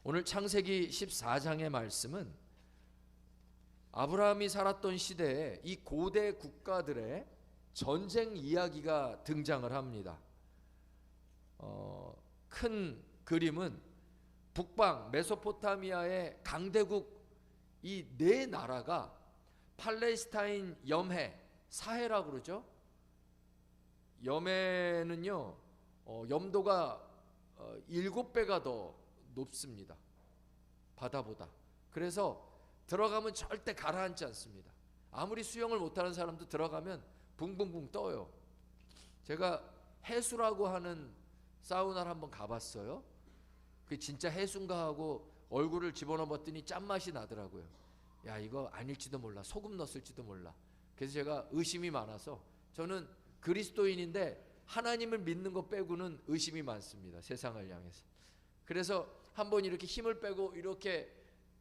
오늘 창세기 14장의 말씀은 아브라함이 살았던 시대에 이 고대 국가들의 전쟁 이야기가 등장을 합니다. 큰 그림은 북방 메소포타미아의 강대국 이 네 나라가 팔레스타인 염해, 사해라고 그러죠. 염해는요 염도가 7배가 더 높습니다, 바다보다. 그래서 들어가면 절대 가라앉지 않습니다. 아무리 수영을 못하는 사람도 들어가면 붕붕붕 떠요. 제가 해수라고 하는 사우나를 한번 가봤어요. 그게 진짜 해수인가 하고 얼굴을 집어넣어 봤더니 짠맛이 나더라고요. 야, 이거 아닐지도 몰라, 소금 넣었을지도 몰라. 그래서 제가 의심이 많아서, 저는 그리스도인인데 하나님을 믿는 것 빼고는 의심이 많습니다, 세상을 향해서. 그래서 한번 이렇게 힘을 빼고 이렇게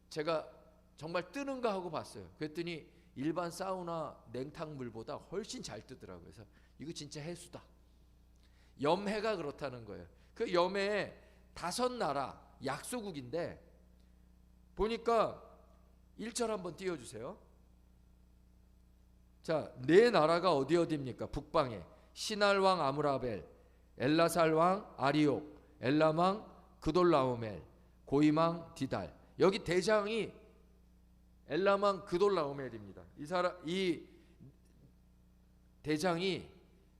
제가 정말 뜨는가 하고 봤어요. 그랬더니 일반 사우나 냉탕물보다 훨씬 잘 뜨더라고요. 그래서 이거 진짜 해수다. 염해가 그렇다는 거예요. 그 염해에 5나라 약소국인데, 보니까 1절 한번 띄워주세요. 자, 네 나라가 어디입니까? 북방에 시날왕 아므라벨, 엘라살왕 아리옥, 엘람왕 그돌라오멜, 고임왕 디달. 여기 대장이 엘람왕 그돌라오멜입니다. 이 대장이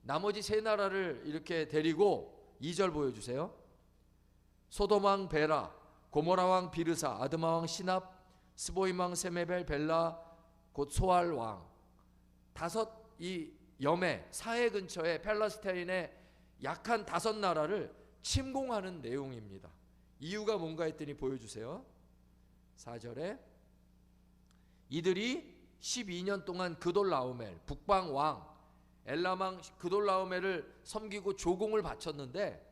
나머지 세 나라를 이렇게 데리고 2절 보여주세요. 소돔왕 베라, 고모라왕 비르사, 아드마왕 시납, 스보임왕 세메벨, 벨라 곧 소알왕. 5 이 염해 사해 근처에 팔레스타인의 약한 5나라를 침공하는 내용입니다. 이유가 뭔가 했더니 보여주세요. 4절에 이들이 12년 동안 그돌라오멜 북방 왕 엘람왕 그돌라오멜을 섬기고 조공을 바쳤는데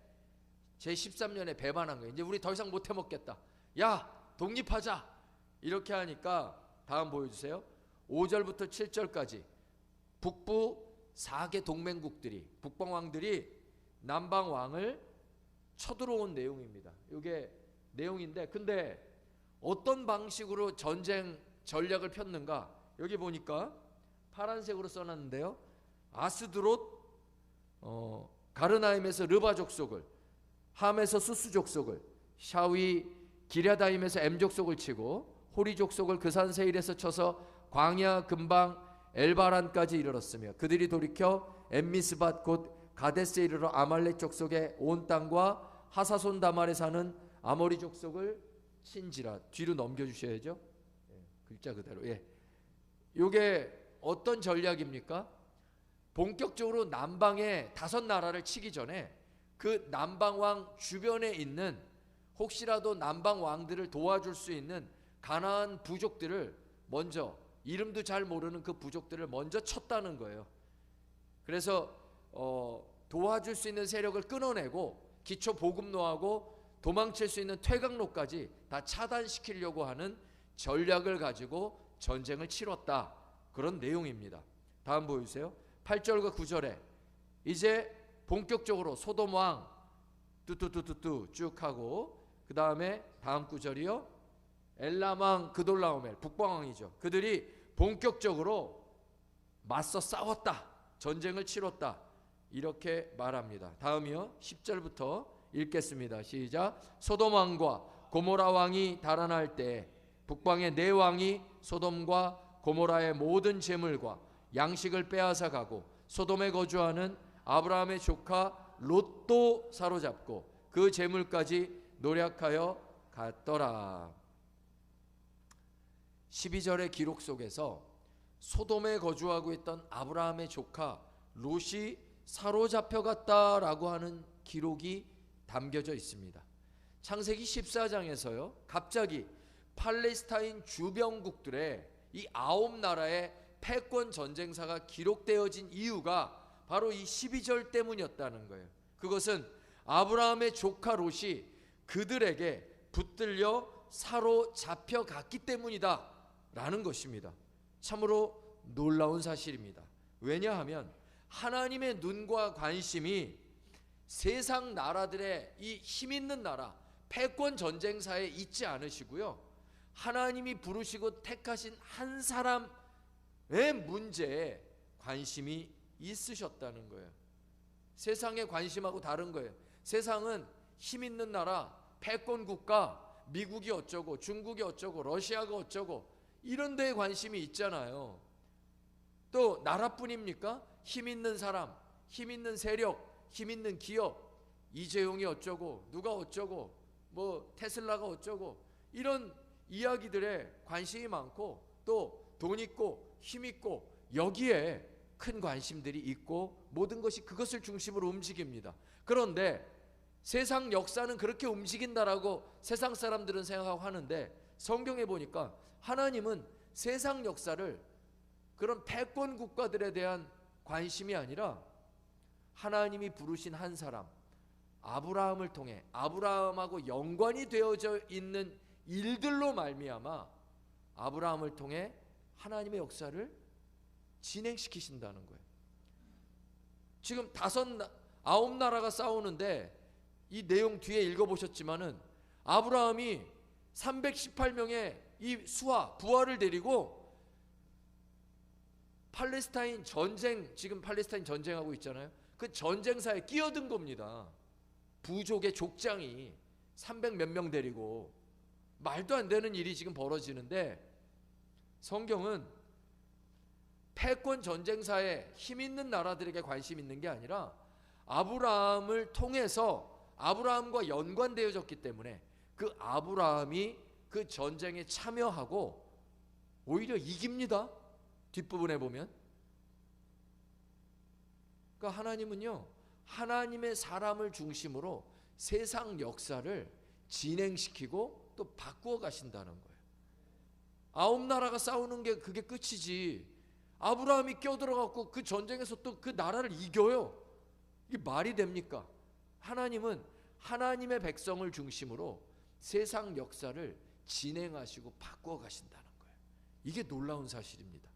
제13년에 배반한 거예요. 이제 우리 더 이상 못 해먹겠다, 야 독립하자, 이렇게 하니까 다음 보여주세요. 5절부터 7절까지 북부 4개 동맹국들이, 북방 왕들이 남방 왕을 쳐들어온 내용입니다. 이게 내용인데, 근데 어떤 방식으로 전쟁 전략을 폈는가? 여기 보니까 파란색으로 써놨는데요. 아스드롯, 가르나임에서 르바 족속을, 함에서 수수 족속을, 샤위 기랴다임에서 엠 족속을 치고 호리 족속을 그 산 세일에서 쳐서 광야 근방 엘바란까지 이르렀으며, 그들이 돌이켜 엠미스밭 곧 가데스에 이르러 아말렉 족속의 온 땅과 하사손 다말에 사는 아모리 족속을 친지라. 뒤로 넘겨주셔야죠. 글자 그대로. 이게 어떤 전략입니까? 본격적으로 남방의 5나라를 치기 전에 그 남방왕 주변에 있는, 혹시라도 남방왕들을 도와줄 수 있는 가나안 부족들을 먼저, 이름도 잘 모르는 그 부족들을 먼저 쳤다는 거예요. 그래서 도와줄 수 있는 세력을 끊어내고 기초 보급로하고 도망칠 수 있는 퇴각로까지 다 차단시키려고 하는 전략을 가지고 전쟁을 치렀다, 그런 내용입니다. 다음 보여주세요. 8절과 9절에 이제 본격적으로 소돔 왕 뚜뚜뚜뚜뚜 쭉 하고, 그 다음에 다음 구절이요, 엘람 왕 그돌라오멜 북방 왕이죠. 그들이 본격적으로 맞서 싸웠다, 전쟁을 치렀다, 이렇게 말합니다. 다음이요, 10절부터 읽겠습니다. 시작. 소돔 왕과 고모라 왕이 달아날 때 북방의 4왕이 소돔과 고모라의 모든 재물과 양식을 빼앗아 가고 소돔에 거주하는 아브라함의 조카 롯도 사로잡고 그 재물까지 노략하여 갔더라. 12절의 기록 속에서 소돔에 거주하고 있던 아브라함의 조카 롯이 사로잡혀갔다라고 하는 기록이 담겨져 있습니다. 창세기 14장에서요 갑자기 팔레스타인 주변국들의 이 9나라의 패권 전쟁사가 기록되어진 이유가 바로 이 12절 때문이었다는 거예요. 그것은 아브라함의 조카 롯이 그들에게 붙들려 사로잡혀 갔기 때문이다 라는 것입니다. 참으로 놀라운 사실입니다. 왜냐하면 하나님의 눈과 관심이 세상 나라들의 이 힘있는 나라, 패권 전쟁사에 있지 않으시고요. 하나님이 부르시고 택하신 한 사람의 문제에 관심이 있으셨다는 거예요. 세상의 관심하고 다른 거예요. 세상은 힘 있는 나라, 패권 국가, 미국이 어쩌고 중국이 어쩌고 러시아가 어쩌고 이런 데에 관심이 있잖아요. 또 나라뿐입니까? 힘 있는 사람, 힘 있는 세력, 힘 있는 기업, 이재용이 어쩌고 누가 어쩌고 뭐 테슬라가 어쩌고 이런 이야기들에 관심이 많고 또 돈 있고 힘 있고 여기에 큰 관심들이 있고 모든 것이 그것을 중심으로 움직입니다. 그런데 세상 역사는 그렇게 움직인다라고 세상 사람들은 생각하고 하는데 성경에 보니까 하나님은 세상 역사를 그런 패권 국가들에 대한 관심이 아니라 하나님이 부르신 한 사람 아브라함을 통해 아브라함하고 연관이 되어져 있는 일들로 말미암아 아브라함을 통해 하나님의 역사를 진행시키신다는 거예요. 지금 9 나라가 싸우는데 이 내용 뒤에 읽어보셨지만은 아브라함이 318명의 이 수하 부하를 데리고 팔레스타인 전쟁, 지금 팔레스타인 전쟁하고 있잖아요. 그 전쟁사에 끼어든 겁니다. 부족의 족장이 300 몇 명 데리고 말도 안 되는 일이 지금 벌어지는데 성경은 패권 전쟁사에 힘 있는 나라들에게 관심 있는 게 아니라 아브라함을 통해서 아브라함과 연관되어졌기 때문에 그 아브라함이 그 전쟁에 참여하고 오히려 이깁니다. 뒷부분에 보면. 그러니까 하나님은요, 하나님의 사람을 중심으로 세상 역사를 진행시키고 또 바꾸어 가신다는 거예요. 9 나라가 싸우는 게 그게 끝이지. 아브라함이 껴들어갖고 그 전쟁에서 또 그 나라를 이겨요. 이게 말이 됩니까? 하나님은 하나님의 백성을 중심으로 세상 역사를 진행하시고 바꾸어 가신다는 거예요. 이게 놀라운 사실입니다.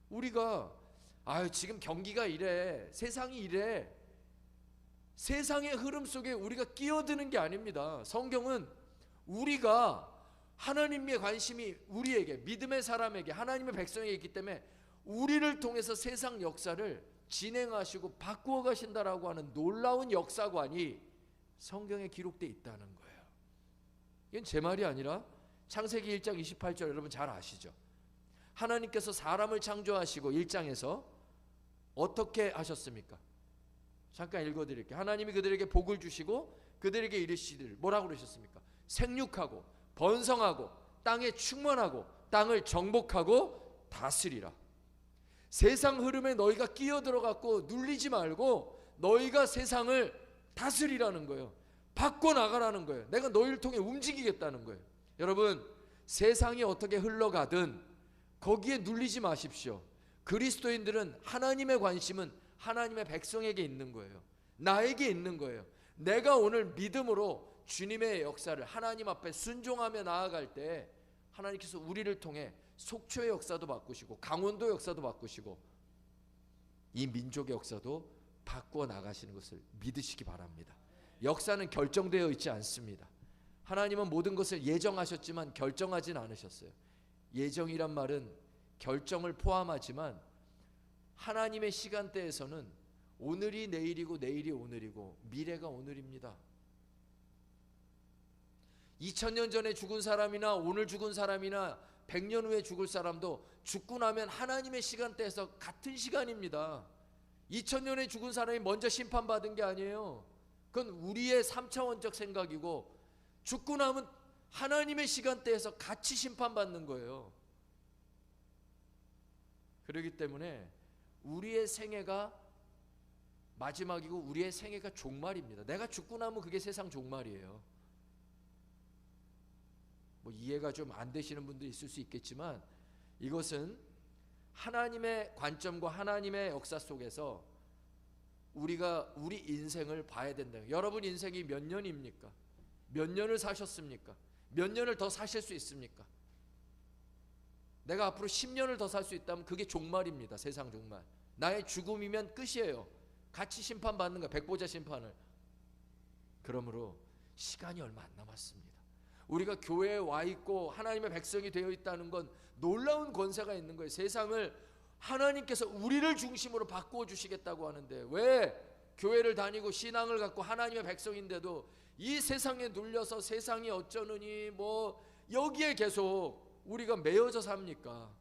우리가 지금 경기가 이래, 세상이 이래, 세상의 흐름 속에 우리가 끼어드는 게 아닙니다. 성경은 우리가 하나님의 관심이 우리에게, 믿음의 사람에게, 하나님의 백성에게 있기 때문에 우리를 통해서 세상 역사를 진행하시고 바꾸어 가신다라고 하는 놀라운 역사관이 성경에 기록되어 있다는 거예요. 이건 제 말이 아니라 창세기 1장 28절 여러분 잘 아시죠? 하나님께서 사람을 창조하시고 1장에서 어떻게 하셨습니까? 잠깐 읽어드릴게요. 하나님이 그들에게 복을 주시고 그들에게 이르시기를 뭐라고 그러셨습니까? 생육하고 번성하고 땅에 충만하고 땅을 정복하고 다스리라. 세상 흐름에 너희가 끼어들어갖고 눌리지 말고 너희가 세상을 다스리라는 거예요. 바꿔나가라는 거예요. 내가 너희를 통해 움직이겠다는 거예요. 여러분, 세상이 어떻게 흘러가든 거기에 눌리지 마십시오. 그리스도인들은 하나님의 관심은 하나님의 백성에게 있는 거예요. 나에게 있는 거예요. 내가 오늘 믿음으로 주님의 역사를 하나님 앞에 순종하며 나아갈 때 하나님께서 우리를 통해 속초의 역사도 바꾸시고 강원도 역사도 바꾸시고 이 민족의 역사도 바꾸어 나가시는 것을 믿으시기 바랍니다. 역사는 결정되어 있지 않습니다. 하나님은 모든 것을 예정하셨지만 결정하진 않으셨어요. 예정이란 말은 결정을 포함하지만 하나님의 시간대에서는 오늘이 내일이고 내일이 오늘이고 미래가 오늘입니다. 2000년 전에 죽은 사람이나 오늘 죽은 사람이나 100년 후에 죽을 사람도 죽고 나면 하나님의 시간대에서 같은 시간입니다. 2000년에 죽은 사람이 먼저 심판받은 게 아니에요. 그건 우리의 3차원적 생각이고 죽고 나면 하나님의 시간대에서 같이 심판받는 거예요. 그렇기 때문에 우리의 생애가 마지막이고 우리의 생애가 종말입니다. 내가 죽고 나면 그게 세상 종말이에요. 뭐 이해가 좀 안 되시는 분도 있을 수 있겠지만 이것은 하나님의 관점과 하나님의 역사 속에서 우리가 우리 인생을 봐야 된다. 여러분 인생이 몇 년입니까? 몇 년을 사셨습니까? 몇 년을 더 사실 수 있습니까? 내가 앞으로 10년을 더 살 수 있다면 그게 종말입니다. 세상 종말. 나의 죽음이면 끝이에요. 같이 심판받는 거야. 백보자 심판을. 그러므로 시간이 얼마 안 남았습니다. 우리가 교회에 와 있고 하나님의 백성이 되어 있다는 건 놀라운 권세가 있는 거예요. 세상을 하나님께서 우리를 중심으로 바꾸어 주시겠다고 하는데 왜 교회를 다니고 신앙을 갖고 하나님의 백성인데도 이 세상에 눌려서 세상이 어쩌느니 뭐 여기에 계속 우리가 매여져 삽니까?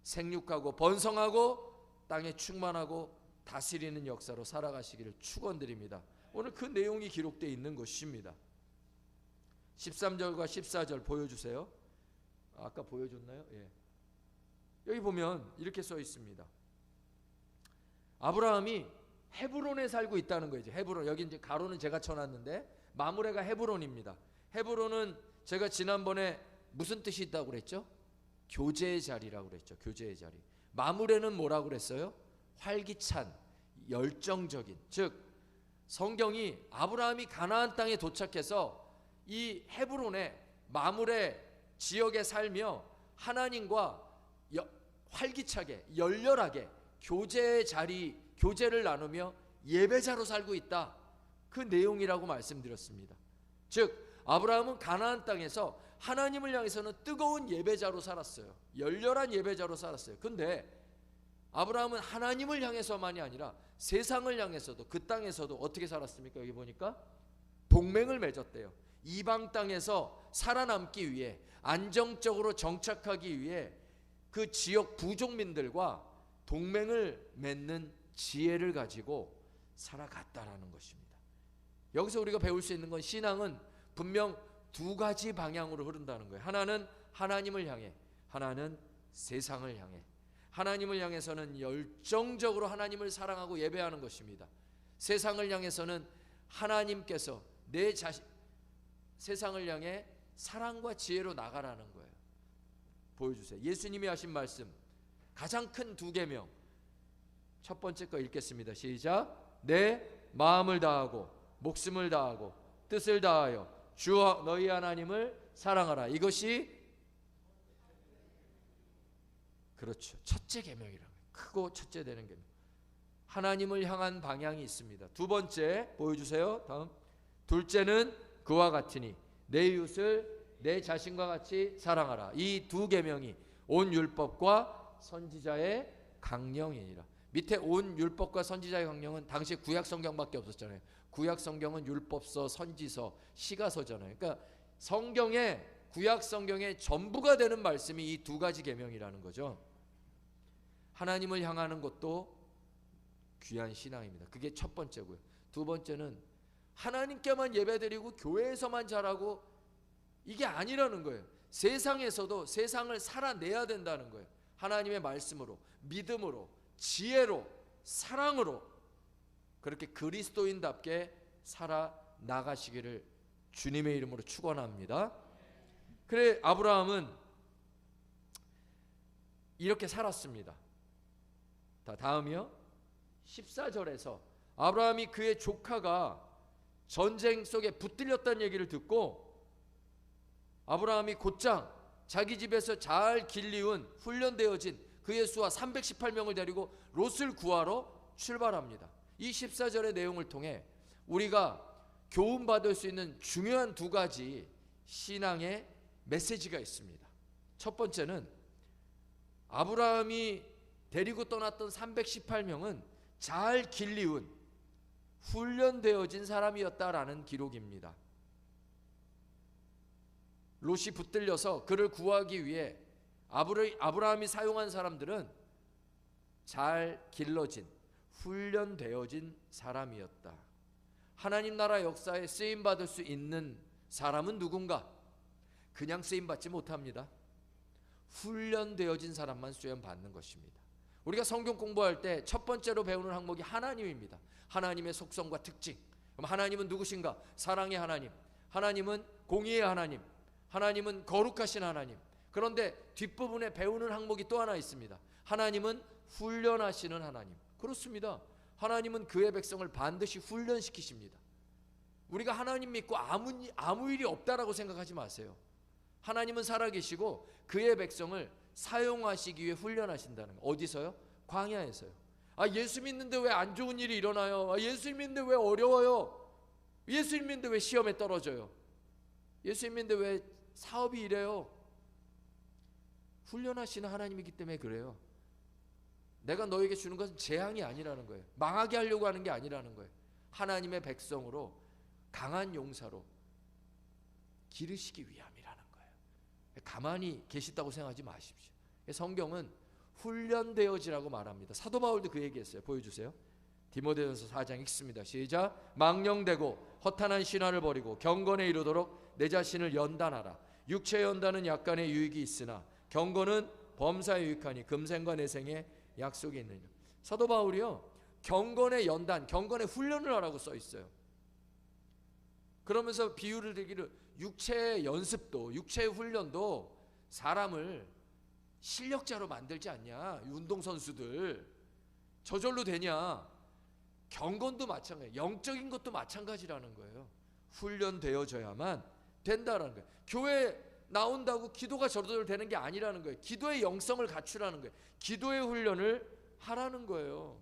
생육하고 번성하고 땅에 충만하고 다스리는 역사로 살아가시기를 축원드립니다. 오늘 그 내용이 기록되어 있는 것입니다. 13절과 14절 보여주세요. 아까 보여줬나요? 예. 여기 보면 이렇게 써 있습니다. 아브라함이 헤브론에 살고 있다는 거죠. 헤브론, 여기 이제 가로는 제가 쳐놨는데 마므레가 헤브론입니다. 헤브론은 제가 지난번에 무슨 뜻이 있다고 그랬죠? 교제의 자리라고 그랬죠. 교제의 자리. 마므레는 뭐라고 그랬어요? 활기찬, 열정적인. 즉 성경이 아브라함이 가나안 땅에 도착해서 이 헤브론의 마므레 지역에 살며 하나님과 활기차게 열렬하게 교제의 자리, 교제를 나누며 예배자로 살고 있다. 그 내용이라고 말씀드렸습니다. 즉 아브라함은 가나안 땅에서 하나님을 향해서는 뜨거운 예배자로 살았어요. 열렬한 예배자로 살았어요. 근데 아브라함은 하나님을 향해서만이 아니라 세상을 향해서도 그 땅에서도 어떻게 살았습니까? 여기 보니까 동맹을 맺었대요. 이방 땅에서 살아남기 위해 안정적으로 정착하기 위해 그 지역 부족민들과 동맹을 맺는 지혜를 가지고 살아갔다라는 것입니다. 여기서 우리가 배울 수 있는 건 신앙은 분명 두 가지 방향으로 흐른다는 거예요. 하나는 하나님을 향해, 하나는 세상을 향해. 하나님을 향해서는 열정적으로 하나님을 사랑하고 예배하는 것입니다. 세상을 향해서는 하나님께서 내 자신, 세상을 향해 사랑과 지혜로 나가라는 거예요. 보여주세요. 예수님이 하신 말씀 가장 큰 두 계명, 첫 번째 거 읽겠습니다. 시작. 내 마음을 다하고 목숨을 다하고 뜻을 다하여 주 너희 하나님을 사랑하라. 이것이 그렇죠. 첫째 계명이라고. 크고 첫째 되는 계명. 하나님을 향한 방향이 있습니다. 두 번째 보여주세요. 다음. 둘째는 그와 같으니 내 이웃을 내 자신과 같이 사랑하라. 이 두 계명이 온 율법과 선지자의 강령이니라. 밑에 온 율법과 선지자의 강령은 당시 구약 성경밖에 없었잖아요. 구약 성경은 율법서, 선지서, 시가서잖아요. 그러니까 성경에 구약 성경의 전부가 되는 말씀이 이 두 가지 계명이라는 거죠. 하나님을 향하는 것도 귀한 신앙입니다. 그게 첫 번째고요. 두 번째는 하나님께만 예배드리고 교회에서만 잘하고 이게 아니라는 거예요. 세상에서도 세상을 살아내야 된다는 거예요. 하나님의 말씀으로, 믿음으로, 지혜로, 사랑으로 그렇게 그리스도인답게 살아나가시기를 주님의 이름으로 축원합니다. 그래 아브라함은 이렇게 살았습니다. 다음이요. 14절에서 아브라함이 그의 조카가 전쟁 속에 붙들렸다는 얘기를 듣고 아브라함이 곧장 자기 집에서 잘 길리운 훈련되어진 그의 수하 318명을 데리고 롯을 구하러 출발합니다. 이 14절의 내용을 통해 우리가 교훈받을 수 있는 중요한 두 가지 신앙의 메시지가 있습니다. 첫 번째는 아브라함이 데리고 떠났던 318명은 잘 길리운 훈련되어진 사람이었다라는 기록입니다. 롯이 붙들려서 그를 구하기 위해 아브라함이 사용한 사람들은 잘 길러진 훈련되어진 사람이었다. 하나님 나라 역사에 쓰임받을 수 있는 사람은 누군가? 그냥 쓰임받지 못합니다. 훈련되어진 사람만 수련받는 것입니다. 우리가 성경 공부할 때 첫 번째로 배우는 항목이 하나님입니다. 하나님의 속성과 특징. 그럼 하나님은 누구신가? 사랑의 하나님, 하나님은 공의의 하나님, 하나님은 거룩하신 하나님. 그런데 뒷부분에 배우는 항목이 또 하나 있습니다. 하나님은 훈련하시는 하나님. 그렇습니다. 하나님은 그의 백성을 반드시 훈련시키십니다. 우리가 하나님 믿고 아무 일이 없다라고 생각하지 마세요. 하나님은 살아계시고 그의 백성을 사용하시기 위해 훈련하신다는 거. 어디서요? 광야에서요. 예수 믿는데 왜 안 좋은 일이 일어나요? 예수 믿는데 왜 어려워요? 예수 믿는데 왜 시험에 떨어져요? 예수 믿는데 왜 사업이 이래요? 훈련하시는 하나님이기 때문에 그래요. 내가 너에게 주는 것은 재앙이 아니라는 거예요. 망하게 하려고 하는 게 아니라는 거예요. 하나님의 백성으로 강한 용사로 기르시기 위함이라는 거예요. 가만히 계시다고 생각하지 마십시오. 성경은 훈련되어지라고 말합니다. 사도 바울도 그 얘기했어요. 보여주세요. 디모데전서 4장 읽습니다. 시작. 망령되고 허탄한 신화를 버리고 경건에 이르도록 내 자신을 연단하라. 육체의 연단은 약간의 유익이 있으나 경건은 범사에 유익하니 금생과 내생에 약속이 있느니라. 사도 바울이요, 경건의 연단, 경건의 훈련을 하라고 써 있어요. 그러면서 비유를 들기를 육체의 연습도, 육체의 훈련도 사람을 실력자로 만들지 않냐. 운동선수들 저절로 되냐. 경건도 마찬가지예요. 영적인 것도 마찬가지라는 거예요. 훈련되어져야만 된다라는 거예요. 교회 나온다고 기도가 저절로 되는 게 아니라는 거예요. 기도의 영성을 갖추라는 거예요. 기도의 훈련을 하라는 거예요.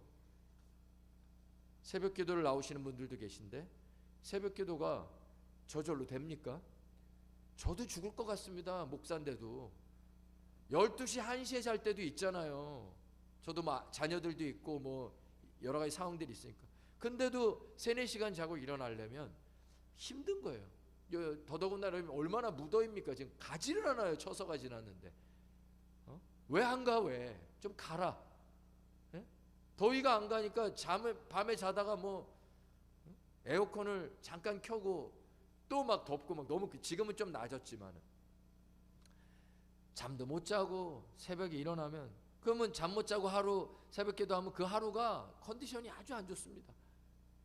새벽 기도를 나오시는 분들도 계신데 새벽 기도가 저절로 됩니까? 저도 죽을 것 같습니다. 목사인데도 12시 1시에 잘 때도 있잖아요. 저도 자녀들도 있고 뭐 여러 가지 상황들이 있으니까. 근데도 3-4시간 자고 일어나려면 힘든 거예요. 더더군다나 얼마나 무더입니까? 지금 가지를 않아요. 처서가 지났는데. 왜 안 가? 왜? 좀 가라. 예? 더위가 안 가니까 밤에 자다가 뭐 에어컨을 잠깐 켜고 또 막 덥고 막 너무, 지금은 좀 나아졌지만은 잠도 못 자고 새벽에 일어나면, 그러면 잠 못 자고 하루 새벽 기도하면 그 하루가 컨디션이 아주 안 좋습니다.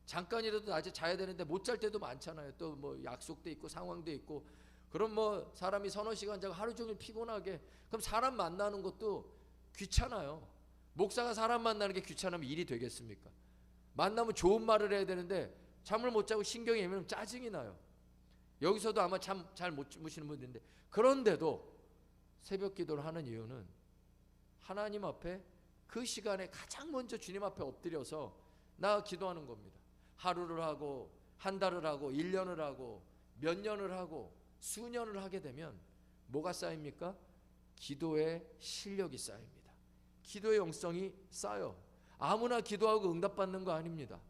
잠깐이라도 낮에 자야 되는데 못 잘 때도 많잖아요. 또 뭐 약속도 있고 상황도 있고. 그럼 뭐 사람이 3-4시간 자고 하루 종일 피곤하게, 그럼 사람 만나는 것도 귀찮아요. 목사가 사람 만나는 게 귀찮으면 일이 되겠습니까? 만나면 좋은 말을 해야 되는데 잠을 못 자고 신경이 예민하면 짜증이 나요. 여기서도 아마 잠 잘 못 주무시는 분들인데, 그런데도 새벽 기도를 하는 이유는 하나님 앞에 그 시간에 가장 먼저 주님 앞에 엎드려서 나 기도하는 겁니다. 하루를 하고 한 달을 하고 1년을 하고 몇 년을 하고 수년을 하게 되면 뭐가 쌓입니까? 기도의 실력이 쌓입니다. 기도의 영성이 쌓여. 아무나 기도하고 응답받는 거 아닙니다.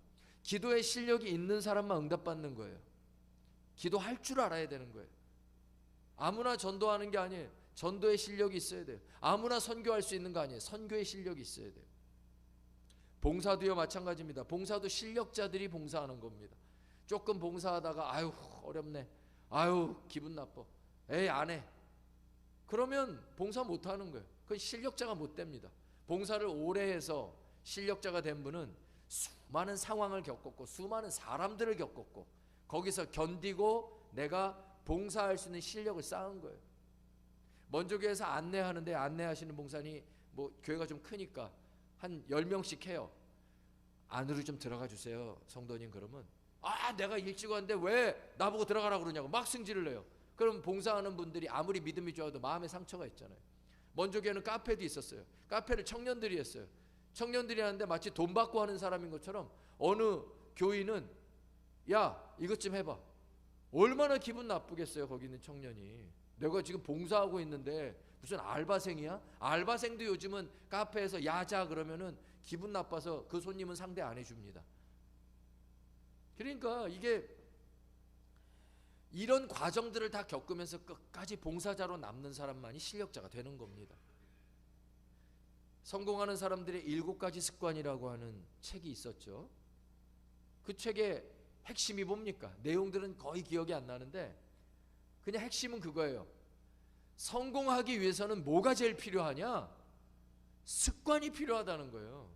기도의 실력이 있는 사람만 응답받는 거예요. 기도할 줄 알아야 되는 거예요. 아무나 전도하는 게 아니에요. 전도의 실력이 있어야 돼요. 아무나 선교할 수 있는 거 아니에요. 선교의 실력이 있어야 돼요. 봉사도요 마찬가지입니다. 봉사도 실력자들이 봉사하는 겁니다. 조금 봉사하다가 아유 어렵네, 아유 기분 나빠, 에이 안 해, 그러면 봉사 못하는 거예요. 그건 실력자가 못 됩니다. 봉사를 오래 해서 실력자가 된 분은 수많은 상황을 겪었고 수많은 사람들을 겪었고 거기서 견디고 내가 봉사할 수 있는 실력을 쌓은 거예요. 먼저 교회에서 안내하는데 안내하시는 봉사니 뭐 교회가 좀 크니까 한 10명씩 해요. 안으로 좀 들어가 주세요 성도님. 그러면 아 내가 일찍 왔는데 왜 나보고 들어가라고 그러냐고 막 승질을 내요. 그럼 봉사하는 분들이 아무리 믿음이 좋아도 마음에 상처가 있잖아요. 먼저 교회는 카페도 있었어요. 카페를 청년들이 했어요. 청년들이 하는데 마치 돈 받고 하는 사람인 것처럼 어느 교인은 야 이것 좀 해봐. 얼마나 기분 나쁘겠어요. 거기 있는 청년이. 내가 지금 봉사하고 있는데 무슨 알바생이야? 알바생도 요즘은 카페에서 야자 그러면은 기분 나빠서 그 손님은 상대 안 해줍니다. 그러니까 이게 이런 과정들을 다 겪으면서 끝까지 봉사자로 남는 사람만이 실력자가 되는 겁니다. 성공하는 사람들의 7가지 습관이라고 하는 책이 있었죠. 그 책의 핵심이 뭡니까? 내용들은 거의 기억이 안 나는데 그냥 핵심은 그거예요. 성공하기 위해서는 뭐가 제일 필요하냐? 습관이 필요하다는 거예요.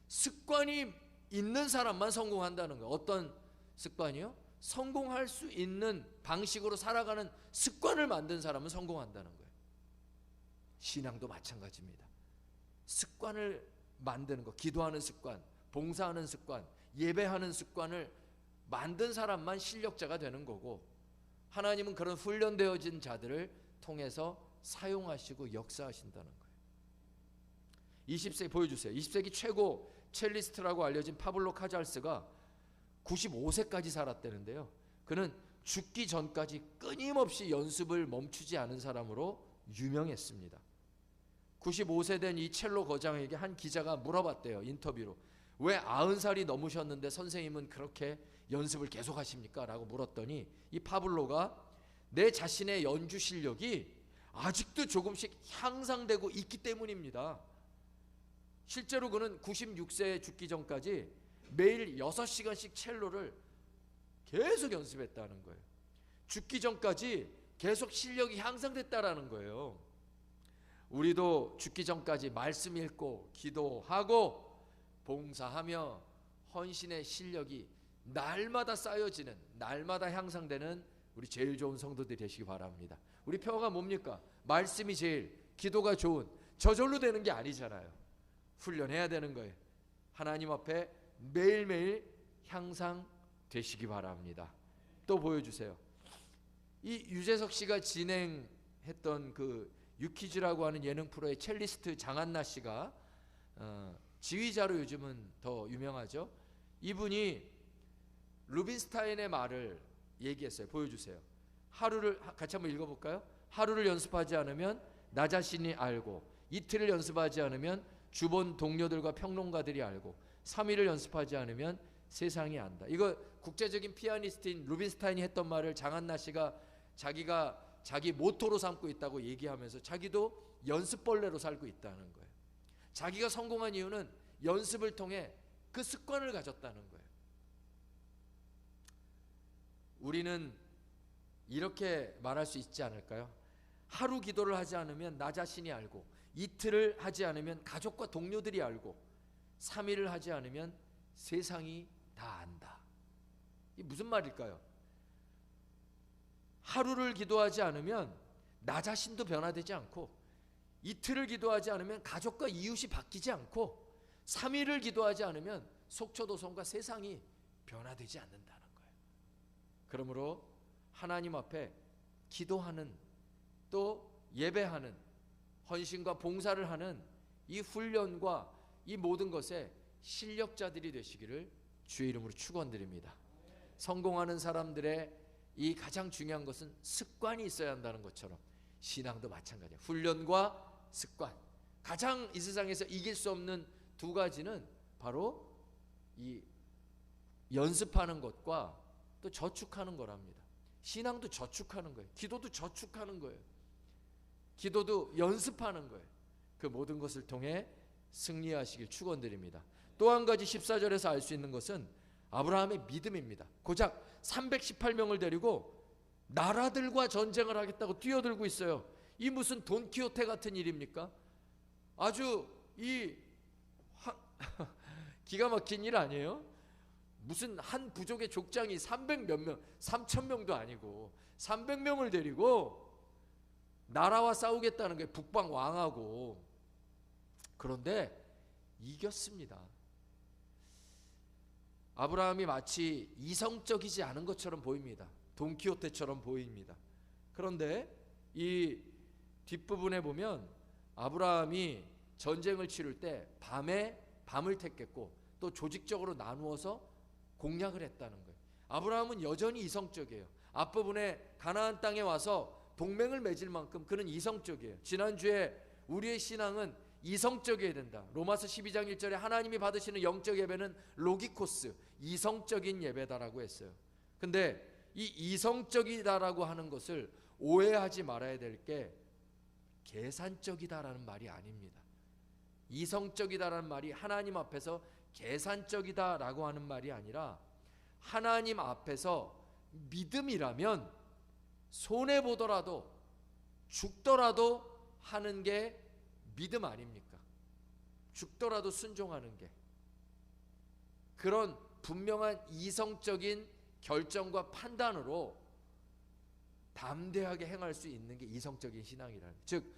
습관이 있는 사람만 성공한다는 거예요. 어떤 습관이요? 성공할 수 있는 방식으로 살아가는 습관을 만든 사람은 성공한다는 거예요. 신앙도 마찬가지입니다. 습관을 만드는 거, 기도하는 습관, 봉사하는 습관, 예배하는 습관을 만든 사람만 실력자가 되는 거고, 하나님은 그런 훈련되어진 자들을 통해서 사용하시고 역사하신다는 거예요. 20세기 보여주세요. 20세기 최고 첼리스트라고 알려진 파블로 카잘스가 95세까지 살았다는데요. 그는 죽기 전까지 끊임없이 연습을 멈추지 않은 사람으로 유명했습니다. 95세 된 이 첼로 거장에게 한 기자가 물어봤대요. 인터뷰로. 왜 90살이 넘으셨는데 선생님은 그렇게 연습을 계속 하십니까? 라고 물었더니 이 파블로가 내 자신의 연주 실력이 아직도 조금씩 향상되고 있기 때문입니다. 실제로 그는 96세에 죽기 전까지 매일 6시간씩 첼로를 계속 연습했다는 거예요. 죽기 전까지 계속 실력이 향상됐다라는 거예요. 우리도 죽기 전까지 말씀 읽고 기도하고 봉사하며 헌신의 실력이 날마다 쌓여지는, 날마다 향상되는 우리 제일 좋은 성도들이 되시기 바랍니다. 우리 표어가 뭡니까? 말씀이 제일, 기도가 좋은, 저절로 되는 게 아니잖아요. 훈련해야 되는 거예요. 하나님 앞에 매일매일 향상되시기 바랍니다. 또 보여주세요. 이 유재석 씨가 진행했던 그 유퀴즈라고 하는 예능 프로의 첼리스트 장한나 씨가 지휘자로 요즘은 더 유명하죠. 이분이 루빈스타인의 말을 얘기했어요. 보여주세요. 하루를 같이 한번 읽어볼까요? 하루를 연습하지 않으면 나 자신이 알고, 이틀을 연습하지 않으면 주변 동료들과 평론가들이 알고, 3일을 연습하지 않으면 세상이 안다. 이거 국제적인 피아니스트인 루빈스타인이 했던 말을 장한나 씨가 자기가 자기 모토로 삼고 있다고 얘기하면서 자기도 연습벌레로 살고 있다는 거예요. 자기가 성공한 이유는 연습을 통해 그 습관을 가졌다는 거예요. 우리는 이렇게 말할 수 있지 않을까요? 하루 기도를 하지 않으면 나 자신이 알고, 이틀을 하지 않으면 가족과 동료들이 알고, 3일을 하지 않으면 세상이 다 안다. 이게 무슨 말일까요? 하루를 기도하지 않으면 나 자신도 변화되지 않고, 이틀을 기도하지 않으면 가족과 이웃이 바뀌지 않고, 3일을 기도하지 않으면 속초도성과 세상이 변화되지 않는다는 거예요. 그러므로 하나님 앞에 기도하는, 또 예배하는, 헌신과 봉사를 하는 이 훈련과 이 모든 것에 실력자들이 되시기를 주의 이름으로 축원드립니다. 성공하는 사람들의 이 가장 중요한 것은 습관이 있어야 한다는 것처럼 신앙도 마찬가지예요. 훈련과 습관. 가장 이 세상에서 이길 수 없는 두 가지는 바로 이 연습하는 것과 또 저축하는 거랍니다. 신앙도 저축하는 거예요. 기도도 저축하는 거예요. 기도도 연습하는 거예요. 그 모든 것을 통해 승리하시길 축원드립니다. 또 한 가지 14절에서 알 수 있는 것은 아브라함의 믿음입니다. 고작 318명을 데리고 나라들과 전쟁을 하겠다고 뛰어들고 있어요. 이 무슨 돈키호테 같은 일입니까? 아주 기가 막힌 일 아니에요? 무슨 한 부족의 족장이 300몇 명, 3,000명도 아니고 300명을 데리고 나라와 싸우겠다는 게 북방 왕하고. 그런데 이겼습니다. 아브라함이 마치 이성적이지 않은 것처럼 보입니다. 돈키호테처럼 보입니다. 그런데 이 뒷부분에 보면 아브라함이 전쟁을 치를 때 밤을 택했고 또 조직적으로 나누어서 공략을 했다는 거예요. 아브라함은 여전히 이성적이에요. 앞부분에 가나안 땅에 와서 동맹을 맺을 만큼 그는 이성적이에요. 지난주에 우리의 신앙은 이성적이어야 된다. 로마서 12장 1절에 하나님이 받으시는 영적 예배는 로기코스, 이성적인 예배다라고 했어요. 근데 이 이성적이다라고 하는 것을 오해하지 말아야 될 게 계산적이다라는 말이 아닙니다. 이성적이다라는 말이 하나님 앞에서 계산적이다라고 하는 말이 아니라 하나님 앞에서 믿음이라면 손해보더라도 죽더라도 하는 게 믿음 아닙니까? 죽더라도 순종하는 게. 그런 분명한 이성적인 결정과 판단으로 담대하게 행할 수 있는 게 이성적인 신앙이라는 거예요. 즉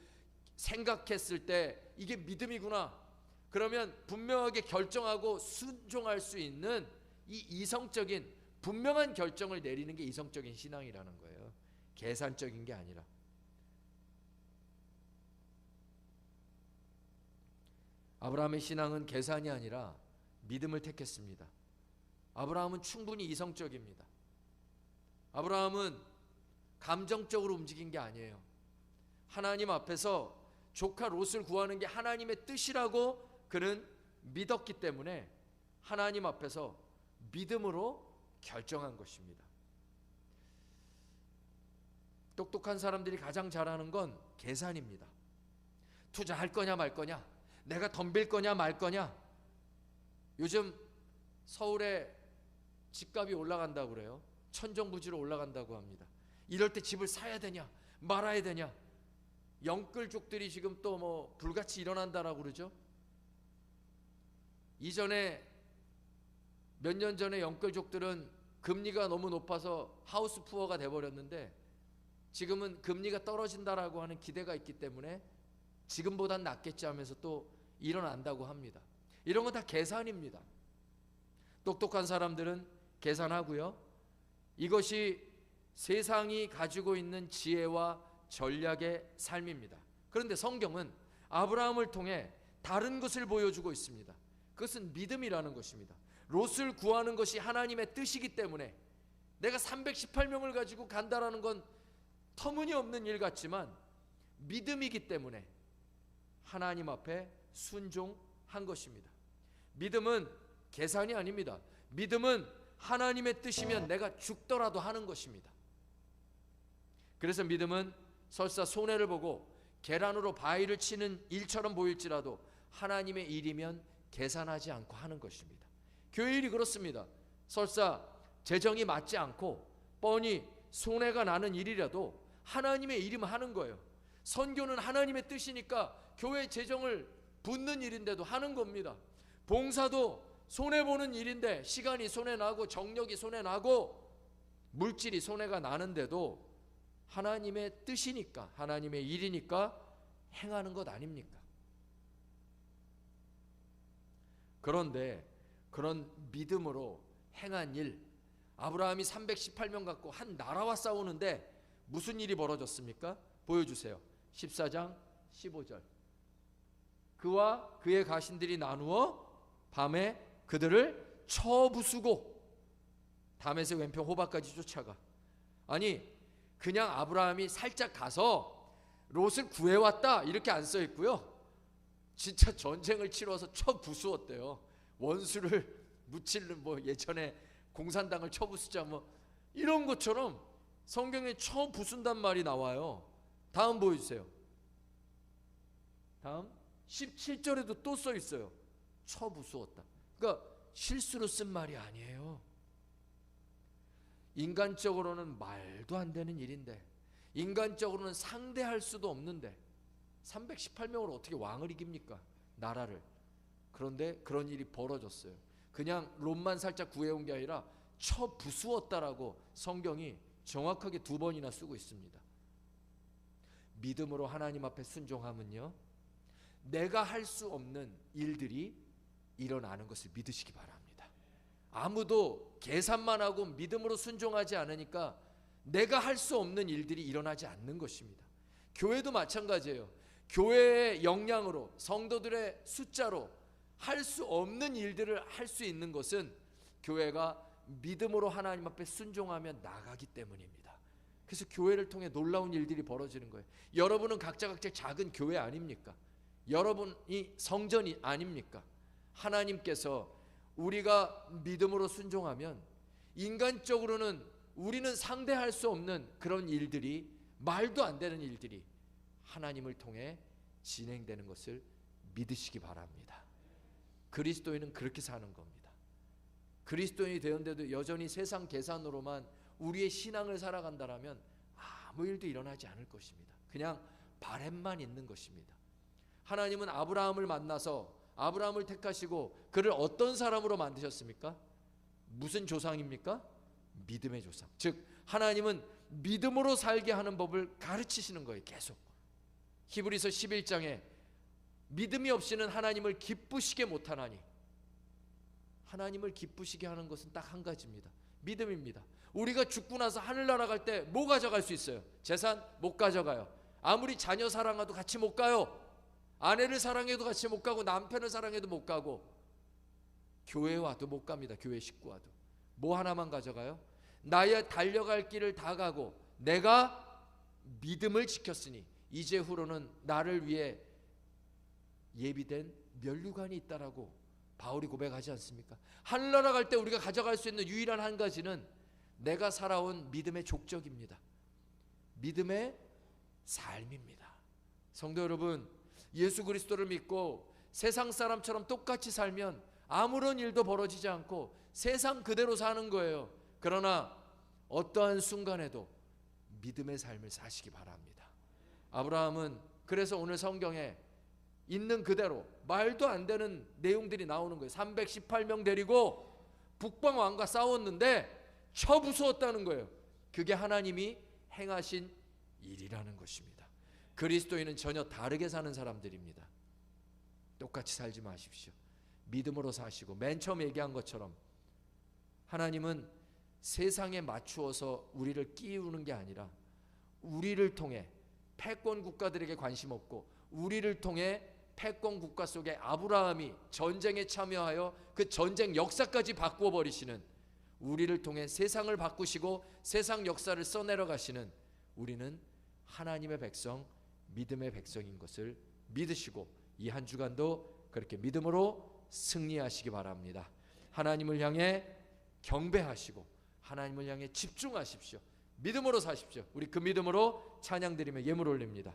생각했을 때 이게 믿음이구나. 그러면 분명하게 결정하고 순종할 수 있는 이 이성적인 분명한 결정을 내리는 게 이성적인 신앙이라는 거예요. 계산적인 게 아니라. 아브라함의 신앙은 계산이 아니라 믿음을 택했습니다. 아브라함은 충분히 이성적입니다. 아브라함은 감정적으로 움직인 게 아니에요. 하나님 앞에서 조카 롯을 구하는 게 하나님의 뜻이라고 그는 믿었기 때문에 하나님 앞에서 믿음으로 결정한 것입니다. 똑똑한 사람들이 가장 잘하는 건 계산입니다. 투자할 거냐 말 거냐, 내가 덤빌 거냐 말 거냐. 요즘 서울에 집값이 올라간다고 그래요. 천정부지로 올라간다고 합니다. 이럴 때 집을 사야 되냐 말아야 되냐. 영끌족들이 지금 또 뭐 불같이 일어난다라고 그러죠. 이전에 몇 년 전에 영끌족들은 금리가 너무 높아서 하우스 푸어가 돼버렸는데 지금은 금리가 떨어진다라고 하는 기대가 있기 때문에 지금보단 낫겠지 하면서 또 일어난다고 합니다. 이런 건 다 계산입니다. 똑똑한 사람들은 계산하고요. 이것이 세상이 가지고 있는 지혜와 전략의 삶입니다. 그런데 성경은 아브라함을 통해 다른 것을 보여주고 있습니다. 그것은 믿음이라는 것입니다. 롯을 구하는 것이 하나님의 뜻이기 때문에 내가 318명을 가지고 간다라는 건 터무니없는 일 같지만 믿음이기 때문에 하나님 앞에 순종한 것입니다. 믿음은 계산이 아닙니다. 믿음은 하나님의 뜻이면 내가 죽더라도 하는 것입니다. 그래서 믿음은 설사 손해를 보고 계란으로 바위를 치는 일처럼 보일지라도 하나님의 일이면 계산하지 않고 하는 것입니다. 교회 일이 그렇습니다. 설사 재정이 맞지 않고 뻔히 손해가 나는 일이라도 하나님의 일이면 하는 거예요. 선교는 하나님의 뜻이니까 교회 재정을 붓는 일인데도 하는 겁니다. 봉사도 손해보는 일인데 시간이 손해나고 정력이 손해나고 물질이 손해가 나는데도 하나님의 뜻이니까 하나님의 일이니까 행하는 것 아닙니까? 그런데 그런 믿음으로 행한 일, 아브라함이 318명 갖고 한 나라와 싸우는데 무슨 일이 벌어졌습니까? 보여주세요. 14장 15절. 그와 그의 가신들이 나누어 밤에 그들을 쳐부수고 다메섹 왼편 호바까지 쫓아가. 아니 그냥 아브라함이 살짝 가서 롯을 구해왔다 이렇게 안 써 있고요. 진짜 전쟁을 치러서 쳐부수었대요. 원수를 묻히는 뭐 예전에 공산당을 쳐부수자 뭐 이런 것처럼 성경에 쳐부순단 말이 나와요. 다음 보여주세요. 다음 17절에도 또 써 있어요. 쳐부수었다. 그러니까 실수로 쓴 말이 아니에요. 인간적으로는 말도 안 되는 일인데, 인간적으로는 상대할 수도 없는데 318명으로 어떻게 왕을 이깁니까? 나라를. 그런데 그런 일이 벌어졌어요. 그냥 롯만 살짝 구해온 게 아니라 쳐부수었다라고 성경이 정확하게 2번이나 쓰고 있습니다. 믿음으로 하나님 앞에 순종하면요, 내가 할 수 없는 일들이 일어나는 것을 믿으시기 바랍니다. 아무도 계산만 하고 믿음으로 순종하지 않으니까 내가 할 수 없는 일들이 일어나지 않는 것입니다. 교회도 마찬가지예요. 교회의 역량으로, 성도들의 숫자로 할 수 없는 일들을 할 수 있는 것은 교회가 믿음으로 하나님 앞에 순종하며 나가기 때문입니다. 그래서 교회를 통해 놀라운 일들이 벌어지는 거예요. 여러분은 각자 작은 교회 아닙니까? 여러분이 성전이 아닙니까? 하나님께서 우리가 믿음으로 순종하면 인간적으로는 우리는 상대할 수 없는 그런 일들이, 말도 안 되는 일들이 하나님을 통해 진행되는 것을 믿으시기 바랍니다. 그리스도인은 그렇게 사는 겁니다. 그리스도인이 되었는데도 여전히 세상 계산으로만 우리의 신앙을 살아간다라면 아무 일도 일어나지 않을 것입니다. 그냥 바램만 있는 것입니다. 하나님은 아브라함을 만나서 아브라함을 택하시고 그를 어떤 사람으로 만드셨습니까? 무슨 조상입니까? 믿음의 조상. 즉 하나님은 믿음으로 살게 하는 법을 가르치시는 거예요. 계속. 히브리서 11장에 믿음이 없이는 하나님을 기쁘시게 못하나니, 하나님을 기쁘시게 하는 것은 딱 한 가지입니다. 믿음입니다. 우리가 죽고 나서 하늘나라 갈 때 뭐 가져갈 수 있어요? 재산 못 가져가요. 아무리 자녀 사랑해도 같이 못 가요. 아내를 사랑해도 같이 못 가고 남편을 사랑해도 못 가고 교회 와도 못 갑니다. 교회 식구 와도. 뭐 하나만 가져가요? 나의 달려갈 길을 다 가고 내가 믿음을 지켰으니 이제후로는 나를 위해 예비된 면류관이 있다라고 바울이 고백하지 않습니까? 하늘나라 갈 때 우리가 가져갈 수 있는 유일한 한 가지는 내가 살아온 믿음의 족적입니다. 믿음의 삶입니다. 성도 여러분, 예수 그리스도를 믿고 세상 사람처럼 똑같이 살면 아무런 일도 벌어지지 않고 세상 그대로 사는 거예요. 그러나 어떠한 순간에도 믿음의 삶을 사시기 바랍니다. 아브라함은 그래서 오늘 성경에 있는 그대로 말도 안 되는 내용들이 나오는 거예요. 318명 데리고 북방 왕과 싸웠는데 처부수었다는 거예요. 그게 하나님이 행하신 일이라는 것입니다. 그리스도인은 전혀 다르게 사는 사람들입니다. 똑같이 살지 마십시오. 믿음으로 사시고 맨 처음 얘기한 것처럼 하나님은 세상에 맞추어서 우리를 끼우는 게 아니라 우리를 통해 패권 국가들에게 관심 없고 우리를 통해 패권 국가 속에 아브라함이 전쟁에 참여하여 그 전쟁 역사까지 바꾸어 버리시는, 우리를 통해 세상을 바꾸시고 세상 역사를 써내려 가시는 우리는 하나님의 백성, 믿음의 백성인 것을 믿으시고 이 한 주간도 그렇게 믿음으로 승리하시기 바랍니다. 하나님을 향해 경배하시고 하나님을 향해 집중하십시오. 믿음으로 사십시오. 우리 그 믿음으로 찬양 드리며 예물 올립니다.